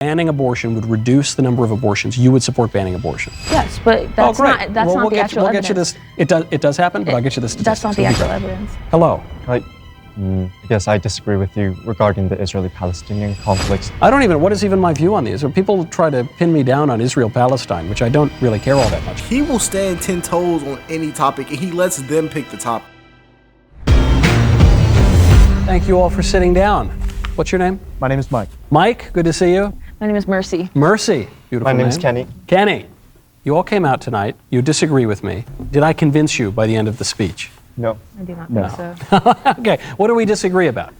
Banning abortion would reduce the number of abortions. You would support banning abortion. Yes, but that's not the actual evidence. Get you this. It does happen, but I'll get you this. That's not the actual evidence. Hello. I guess I disagree with you regarding the Israeli-Palestinian conflicts. I don't even. What is even my view on these? People try to pin me down on Israel-Palestine, which I don't really care all that much. He will stand 10 toes on any topic, and he lets them pick the topic. Thank you all for sitting down. What's your name? My name is Mike. Mike, good to see you. My name is Mercy. Mercy, beautiful My name is name. Kenny. Kenny, you all came out tonight. You disagree with me. Did I convince you by the end of the speech? No. I do not think so. Okay, what do we disagree about?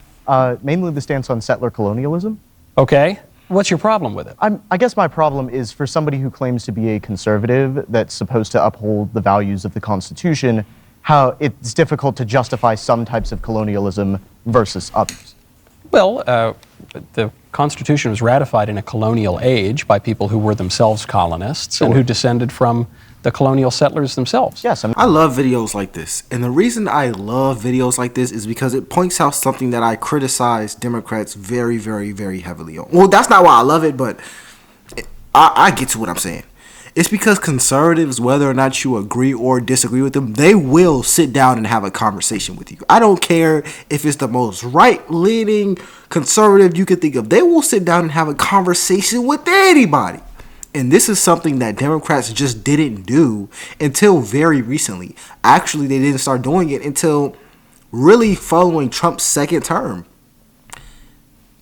Mainly the stance on settler colonialism. Okay, what's your problem with it? I guess my problem is for somebody who claims to be a conservative that's supposed to uphold the values of the Constitution, how it's difficult to justify some types of colonialism versus others. Well, the Constitution was ratified in a colonial age by people who were themselves colonists and who descended from the colonial settlers themselves. Yes, I love videos like this. And the reason I love videos like this is because it points out something that I criticize Democrats very, very, very heavily on. Well, that's not why I love it, but I get to what I'm saying. It's because conservatives, whether or not you agree or disagree with them, they will sit down and have a conversation with you. I don't care if it's the most right-leaning conservative you could think of. They will sit down and have a conversation with anybody. And this is something that Democrats just didn't do until very recently. Actually, they didn't start doing it until really following Trump's second term.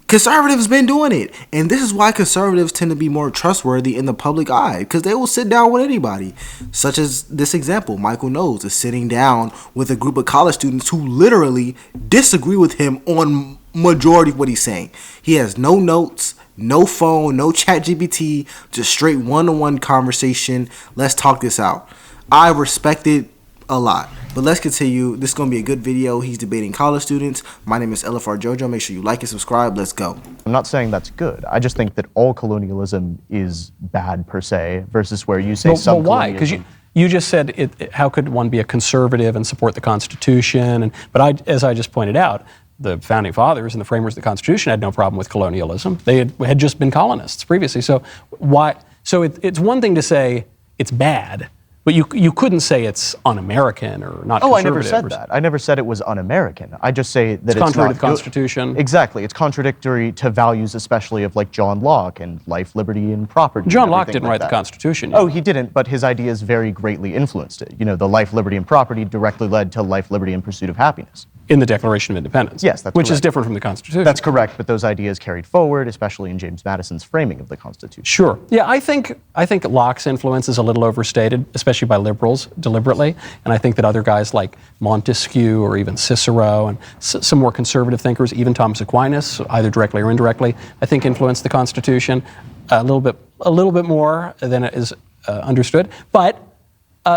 Conservatives been doing it, and this is why conservatives tend to be more trustworthy in the public eye, because they will sit down with anybody, such as this example. Michael Knowles is sitting down with a group of college students who literally disagree with him on majority of what he's saying. He has no notes, no phone, no chat GPT, just straight one-on-one conversation. Let's talk this out. I respect it a lot. But let's continue. This is going to be a good video. He's debating college students. My name is LFR Jojo. Make sure you like and subscribe. Let's go. I'm not saying that's good. I just think that all colonialism is bad per se versus where you say some why? Because you just said, how could one be a conservative and support the Constitution? But as I just pointed out, the founding fathers and the framers of the Constitution had no problem with colonialism. They had just been colonists previously. So why? So it's one thing to say it's bad, but you couldn't say it's un-American or not conservative. Oh, I never said that. I never said it was un-American. I just say that it's contrary not to the Constitution. Exactly. It's contradictory to values, especially of like John Locke and life, liberty, and property. John Locke didn't write the Constitution. Oh, he didn't, but his ideas very greatly influenced it. You know, the life, liberty, and property directly led to life, liberty, and pursuit of happiness. In the Declaration of Independence. Yes, that's Which is correct. different from the Constitution. That's correct, but those ideas carried forward, especially in James Madison's framing of the Constitution. Sure. Yeah, I think Locke's influence is a little overstated, especially by liberals, deliberately. And I think that other guys like Montesquieu or even Cicero and some more conservative thinkers, even Thomas Aquinas, either directly or indirectly, I think influenced the Constitution a little bit more than it is understood. But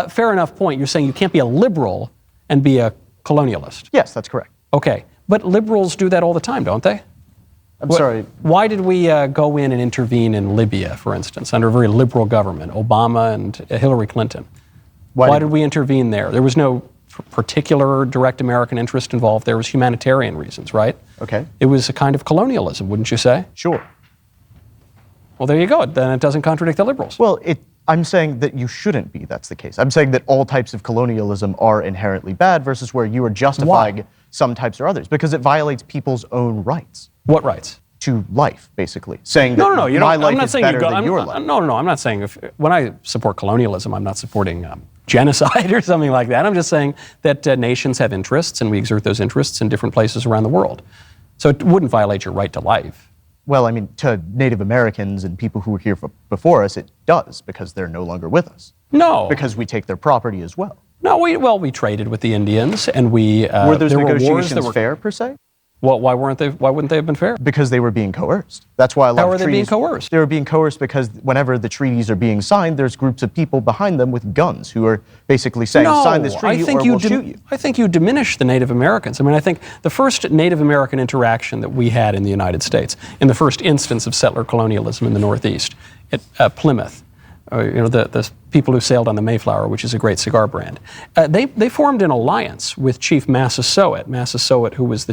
fair enough point. You're saying you can't be a liberal and be a colonialist. Yes, that's correct. Okay, but liberals do that all the time, don't they? I'm sorry. Why did we go in and intervene in Libya, for instance, under a very liberal government, Obama and Hillary Clinton? Why did we intervene there? There was no particular direct American interest involved. There was humanitarian reasons, right? Okay. It was a kind of colonialism, wouldn't you say? Sure. Well, there you go. Then it doesn't contradict the liberals. Well, I'm saying that you shouldn't be, that's the case. I'm saying that all types of colonialism are inherently bad versus where you are justifying some types or others, because it violates people's own rights. What rights? To life, basically. Saying that my life is better than your life. No, I'm not saying when I support colonialism, I'm not supporting genocide or something like that. I'm just saying that nations have interests and we exert those interests in different places around the world. So it wouldn't violate your right to life. Well, I mean, to Native Americans and people who were here before us, it does, because they're no longer with us. No. Because we take their property as well. No, we traded with the Indians, and we were those there negotiations were wars fair per se? Well, why wouldn't they have been fair? Because they were being coerced. That's why a lot of treaties... How are they being coerced? They were being coerced because whenever the treaties are being signed, there's groups of people behind them with guns who are basically saying, sign this treaty or we'll shoot you. I think you diminish the Native Americans. I mean, I think the first Native American interaction that we had in the United States, in the first instance of settler colonialism in the Northeast, at Plymouth, the people who sailed on the Mayflower, which is a great cigar brand. They formed an alliance with Chief Massasoit. Massasoit, who was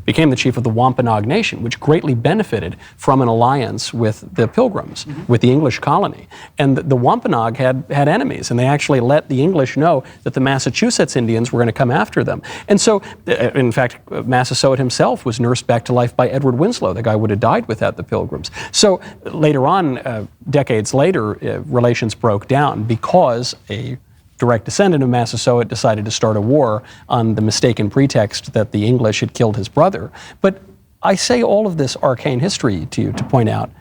became the chief of the Wampanoag Nation, which greatly benefited from an alliance with the Pilgrims, with the English colony. And the Wampanoag had enemies, and they actually let the English know that the Massachusetts Indians were going to come after them. And so, in fact, Massasoit himself was nursed back to life by Edward Winslow. The guy would have died without the Pilgrims. So later on, decades later, relations broke down because a direct descendant of Massasoit decided to start a war on the mistaken pretext that the English had killed his brother. But I say all of this arcane history to you to point out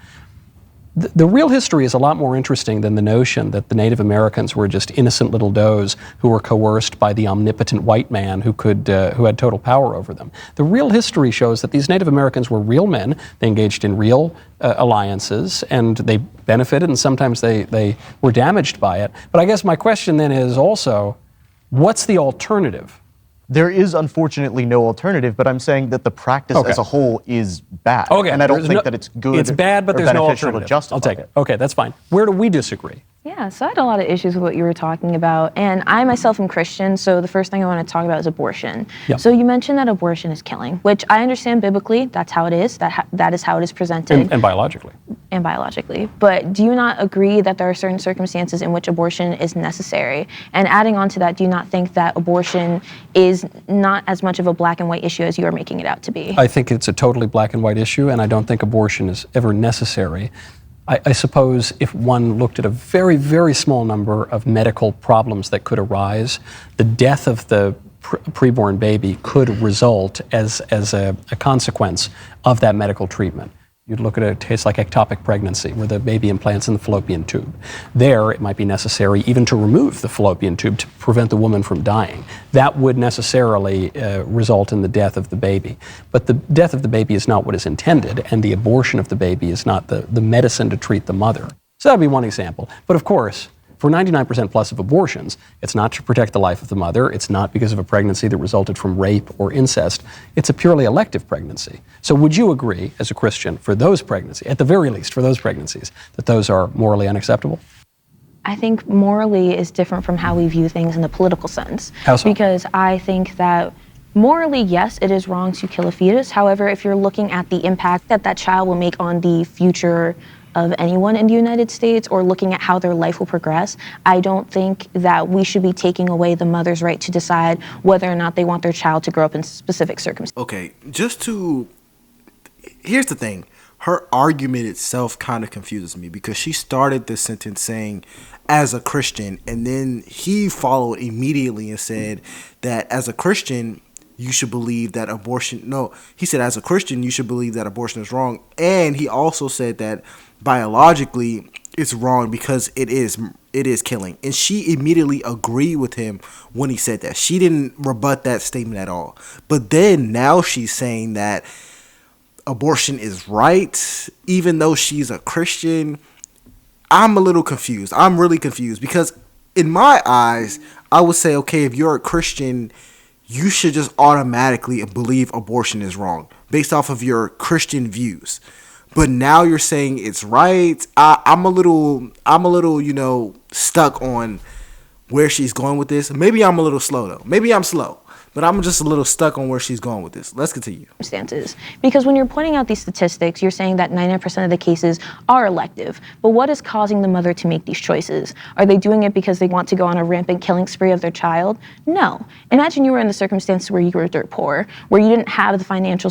the real history is a lot more interesting than the notion that the Native Americans were just innocent little does who were coerced by the omnipotent white man who had total power over them. The real history shows that these Native Americans were real men. They engaged in real alliances, and they benefited, and sometimes they were damaged by it. But I guess my question then is also, what's the alternative? There is unfortunately no alternative, but I'm saying that the practice as a whole is bad. Okay, and I don't think that it's good. It's bad, but or there's no beneficial alternative. to justify I'll take it. Okay, that's fine. Where do we disagree? Yeah, so I had a lot of issues with what you were talking about. And I myself am Christian, so the first thing I want to talk about is abortion. Yep. So you mentioned that abortion is killing, which I understand biblically, that's how it is, that is how it is presented. And biologically. And biologically. But do you not agree that there are certain circumstances in which abortion is necessary? And adding on to that, do you not think that abortion is not as much of a black and white issue as you are making it out to be? I think it's a totally black and white issue, and I don't think abortion is ever necessary. I suppose if one looked at a very, very small number of medical problems that could arise, the death of the preborn baby could result as a consequence of that medical treatment. You'd look at a case like ectopic pregnancy, where the baby implants in the fallopian tube. There, it might be necessary even to remove the fallopian tube to prevent the woman from dying. That would necessarily result in the death of the baby. But the death of the baby is not what is intended, and the abortion of the baby is not the medicine to treat the mother. So that would be one example. But of course, for 99% plus of abortions, it's not to protect the life of the mother, it's not because of a pregnancy that resulted from rape or incest, it's a purely elective pregnancy. So would you agree, as a Christian, for those pregnancies, at the very least for those pregnancies, that those are morally unacceptable? I think morally is different from how we view things in the political sense. How so? Because I think that morally, yes, it is wrong to kill a fetus. However, if you're looking at the impact that that child will make on the future of anyone in the United States, or looking at how their life will progress, I don't think that we should be taking away the mother's right to decide whether or not they want their child to grow up in specific circumstances. Okay, here's the thing. Her argument itself kind of confuses me, because she started this sentence saying, as a Christian, and then he followed immediately and said that as a Christian, you should believe that he said as a Christian, you should believe that abortion is wrong. And he also said that biologically it's wrong because it is killing. And she immediately agreed with him when he said that. She didn't rebut that statement at all. But then now she's saying that abortion is right, even though she's a Christian. I'm a little confused. I'm really confused, because in my eyes, I would say, okay, if you're a Christian, you should just automatically believe abortion is wrong based off of your Christian views. But now you're saying it's right. I'm a little, stuck on where she's going with this. Maybe I'm a little slow though. Maybe I'm slow. But I'm just a little stuck on where she's going with this. Let's continue. Circumstances. Because when you're pointing out these statistics, you're saying that 99% of the cases are elective. But what is causing the mother to make these choices? Are they doing it because they want to go on a rampant killing spree of their child? No. Imagine you were in the circumstance where you were dirt poor, where you didn't have the financial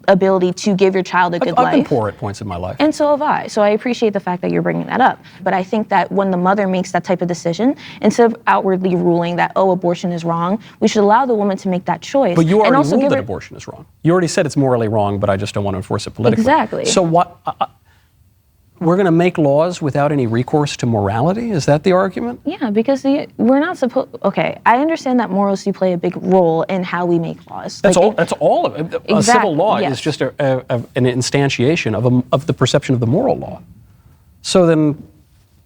ability to give your child a good life. I've been poor at points in my life. And so have I. So I appreciate the fact that you're bringing that up. But I think that when the mother makes that type of decision, instead of outwardly ruling that, abortion is wrong, we should allow the woman to make that choice. But you already ruled that abortion is wrong. You already said it's morally wrong, but I just don't want to enforce it politically. Exactly. So what? We're going to make laws without any recourse to morality? Is that the argument? Yeah, because we're not supposed. Okay, I understand that morals do play a big role in how we make laws. That's all of it. A civil law is just an instantiation of the perception of the moral law. So then,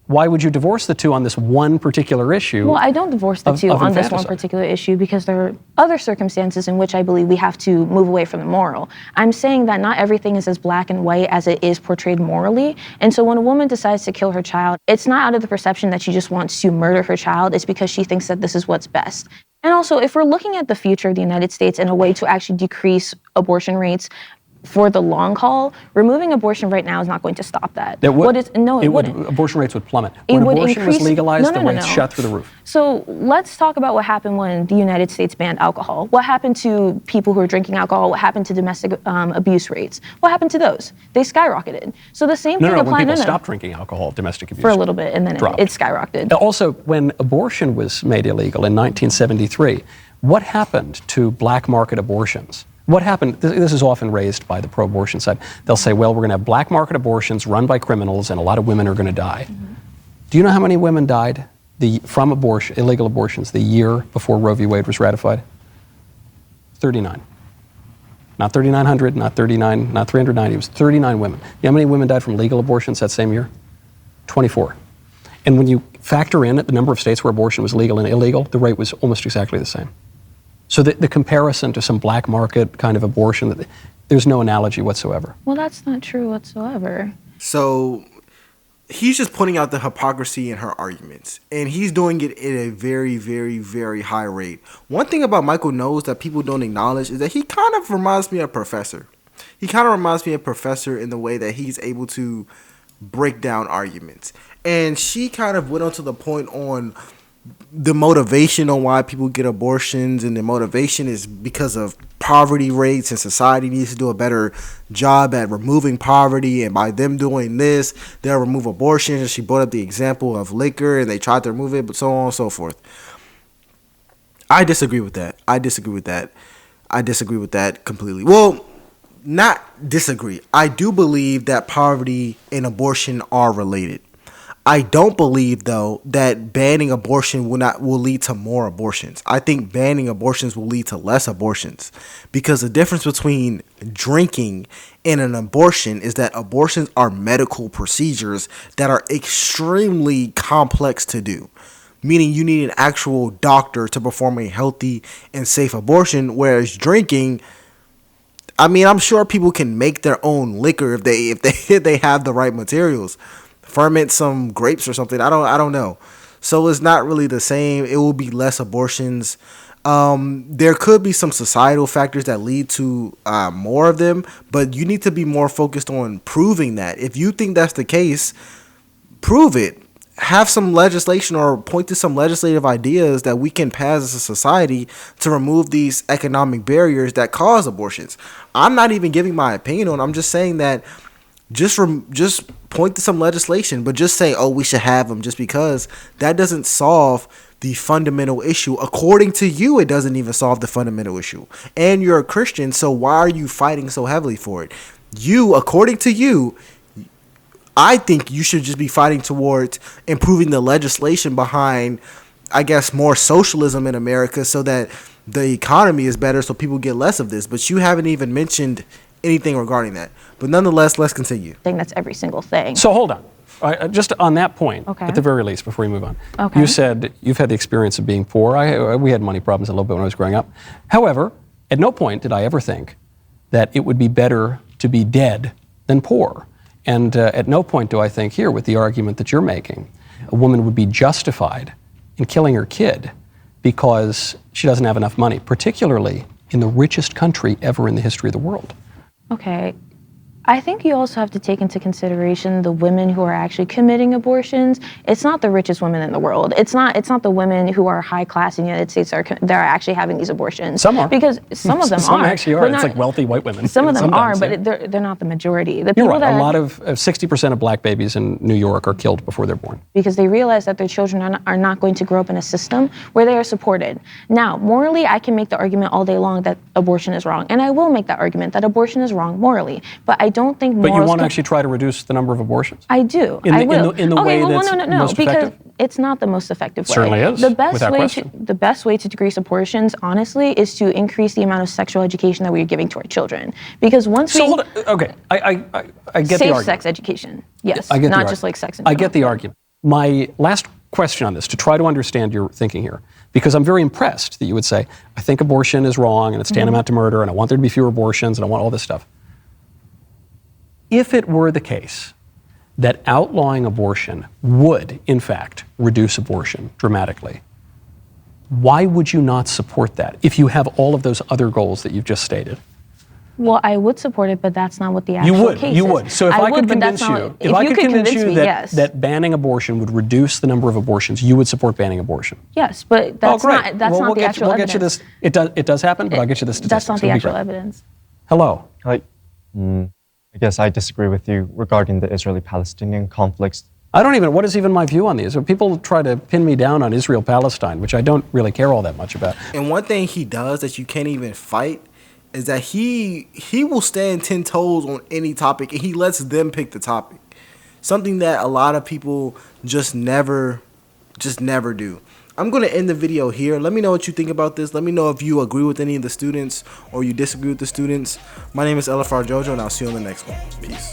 why would you divorce the two on this one particular issue? Well, I don't divorce the two of on this one infanticide? particular issue because there are other circumstances in which I believe we have to move away from the moral. I'm saying that not everything is as black and white as it is portrayed morally. And so when a woman decides to kill her child, it's not out of the perception that she just wants to murder her child. It's because she thinks that this is what's best. And also, if we're looking at the future of the United States in a way to actually decrease abortion rates, for the long haul, removing abortion right now is not going to stop that. It would. It wouldn't. Abortion rates would plummet. It When would abortion was increase- legalized, no, the rates shot through the roof. So let's talk about what happened when the United States banned alcohol. What happened to people who are drinking alcohol? What happened to domestic abuse rates? What happened to those? They skyrocketed. So the same thing When applies. people stopped drinking alcohol, domestic abuse For a little bit, and then dropped. it skyrocketed. Also, when abortion was made illegal in 1973, what happened to black market abortions? What happened? This is often raised by the pro-abortion side. They'll say, well, we're going to have black market abortions run by criminals, and a lot of women are going to die. Mm-hmm. Do you know how many women died from illegal abortions the year before Roe v. Wade was ratified? 39. Not 3,900, not 39, not 390. It was 39 women. You know how many women died from legal abortions that same year? 24. And when you factor in the number of states where abortion was legal and illegal, the rate was almost exactly the same. So the comparison to some black market kind of abortion, there's no analogy whatsoever. Well, that's not true whatsoever. So he's just pointing out the hypocrisy in her arguments, and he's doing it at a very, very, very high rate. One thing about Michael Knowles that people don't acknowledge is that he kind of reminds me of Professor. He kind of reminds me of Professor in the way that he's able to break down arguments. And she kind of went on to the point on the motivation on why people get abortions, and the motivation is because of poverty rates, and society needs to do a better job at removing poverty, and by them doing this, they'll remove abortions. And she brought up the example of liquor, and they tried to remove it, but so on and so forth. I disagree with that. I disagree with that completely. Well, not disagree. I do believe that poverty and abortion are related. I don't believe, though, that banning abortion will lead to more abortions. I think banning abortions will lead to less abortions, because the difference between drinking and an abortion is that abortions are medical procedures that are extremely complex to do, meaning you need an actual doctor to perform a healthy and safe abortion, whereas drinking, I mean, I'm sure people can make their own liquor if they have the right materials. Ferment some grapes or something. I don't know. So it's not really the same. It will be less abortions. There could be some societal factors that lead to more of them, but you need to be more focused on proving that. If you think that's the case, prove it. Have some legislation or point to some legislative ideas that we can pass as a society to remove these economic barriers that cause abortions. I'm not even giving my opinion on it. I'm just saying that just point to some legislation, but just say, oh, we should have them just because. That doesn't solve the fundamental issue. According to you, it doesn't even solve the fundamental issue. And you're a Christian, so why are you fighting so heavily for it? According to you, I think you should just be fighting towards improving the legislation behind, I guess, more socialism in America so that the economy is better so people get less of this. But you haven't even mentioned anything regarding that. But nonetheless, let's continue. Thing that's every single thing. So hold on. Just on that point, Okay. at the very least, before we move on. Okay. You said you've had the experience of being poor. We had money problems a little bit when I was growing up. However, at no point did I ever think that it would be better to be dead than poor. And at no point do I think here, with the argument that you're making, a woman would be justified in killing her kid because she doesn't have enough money, particularly in the richest country ever in the history of the world. Okay. I think you also have to take into consideration the women who are actually committing abortions. It's not the richest women in the world. It's not the women who are high class in the United States that are actually having these abortions. Some are. Because some of them Some are. actually are. but It's not- like wealthy white women. Some of them are, Sometimes, but yeah. they're not the majority. The You're people right. that A lot of 60% of black babies in New York are killed before they're born. because they realize that their children are not going to grow up in a system where they are supported. Now, morally, I can make the argument all day long that abortion is wrong, and I will make that argument that abortion is wrong morally. But I don't think But morals you want to can- actually try to reduce the number of abortions? I do. In the- I in will. the- in the okay, way well, that's no, most because effective? it's not the most effective way. Certainly is, The best without way question. the best way to decrease abortions, honestly, is to increase the amount of sexual education that we're giving to our children. Because once So we hold on. Okay, I get the safe argument. sex education, yes, I get the not argument. just like sex. In I get the general. argument. my last question on this, to try to understand your thinking here, because I'm very impressed that you would say, I think abortion is wrong and it's tantamount to murder and I want there to be fewer abortions and I want all this stuff. If it were the case that outlawing abortion would, in fact, reduce abortion dramatically, why would you not support that if you have all of those other goals that you've just stated? Well, I would support it, but that's not what the actual case is. You would. So if I could convince you, if I could convince you that, that banning abortion would reduce the number of abortions, you would support banning abortion. Yes, but that's not the actual evidence. We'll get you this. It does happen, but I'll get you the statistics. That's not the actual evidence. Hello. I guess I disagree with you regarding the Israeli-Palestinian conflicts. What is even my view on these? People try to pin me down on Israel-Palestine, which I don't really care all that much about. And one thing he does that you can't even fight is that he will stand 10 toes on any topic, and he lets them pick the topic. Something that a lot of people just never do. I'm going to end the video here. Let me know what you think about this. Let me know if you agree with any of the students or you disagree with the students. My name is Elifar Jojo, and I'll see you on the next one. Peace.